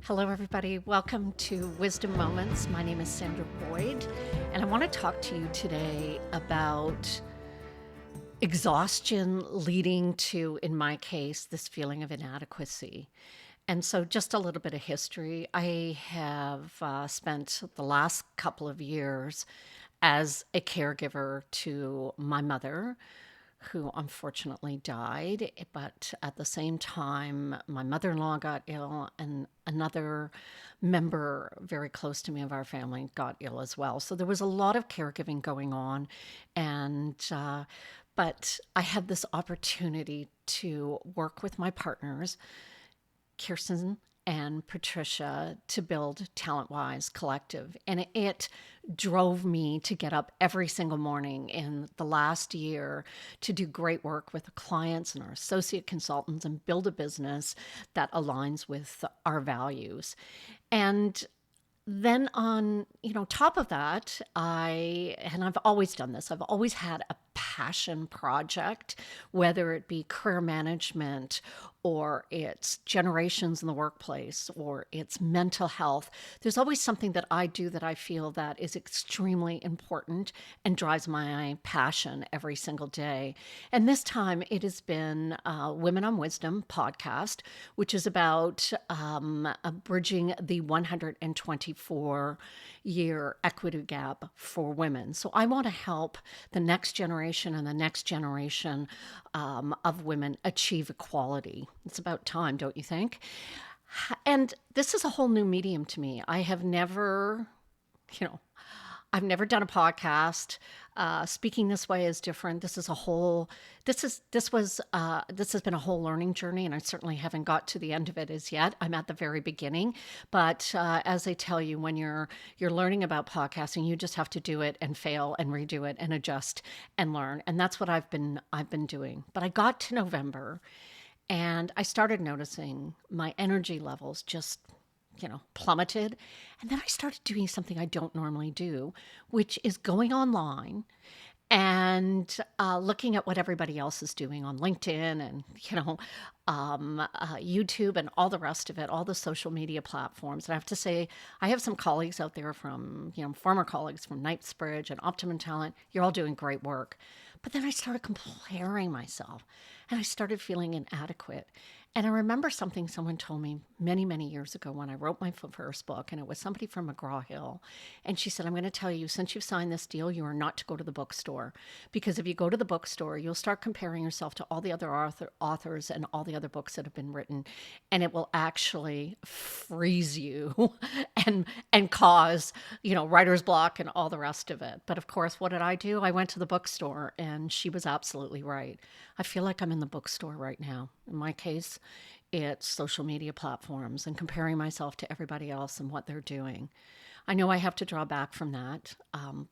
Hello, everybody. Welcome to Wisdom Moments. My name is Sandra Boyd, and I want to talk to you today about exhaustion leading to, in my case, this feeling of inadequacy. And so, just a little bit of history. I have spent the last couple of years as a caregiver to my mother, who unfortunately died. But at the same time, my mother in law got ill, and another member very close to me of our family got ill as well. So there was a lot of caregiving going on. But I had this opportunity to work with my partners, Kirsten and Patricia, to build TalentWise Collective. And it drove me to get up every single morning in the last year to do great work with the clients and our associate consultants and build a business that aligns with our values. And then on top of that, I've always done this. I've always had a passion project, whether it be career management or it's generations in the workplace or it's mental health. There's always something that I do that I feel that is extremely important and drives my passion every single day. And this time it has been Women on Wisdom podcast, which is about bridging the 124-year equity gap for women. So I want to help the next generation and the next generation of women achieve equality. It's about time, don't you think? And this is a whole new medium to me. I've never done a podcast. Speaking this way is different. This has been a whole learning journey, and I certainly haven't got to the end of it as yet. I'm at the very beginning, but as I tell you, when you're learning about podcasting, you just have to do it and fail and redo it and adjust and learn, and that's what I've been doing. But I got to November, and I started noticing my energy levels just plummeted. And then I started doing something I don't normally do, which is going online and looking at what everybody else is doing on LinkedIn and, YouTube and all the rest of it, all the social media platforms. And I have to say, I have some colleagues out there from, former colleagues from Knightsbridge and Optimum Talent. You're all doing great work. But then I started comparing myself and I started feeling inadequate. And I remember something someone told me many, many years ago when I wrote my first book, and it was somebody from McGraw-Hill. And she said, I'm going to tell you, since you've signed this deal, you are not to go to the bookstore. Because if you go to the bookstore, you'll start comparing yourself to all the other authors and all the other books that have been written. And it will actually freeze you and cause, writer's block and all the rest of it. But of course, what did I do? I went to the bookstore, and she was absolutely right. I feel like I'm in the bookstore right now. In my case, it's social media platforms and comparing myself to everybody else and what they're doing. I know I have to draw back from that,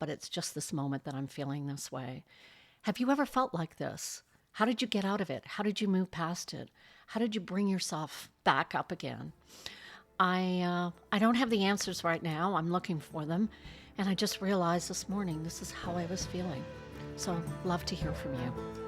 but it's just this moment that I'm feeling this way. Have you ever felt like this? How did you get out of it? How did you move past it? How did you bring yourself back up again? I don't have the answers right now. I'm looking for them. And I just realized this morning this is how I was feeling. So love to hear from you.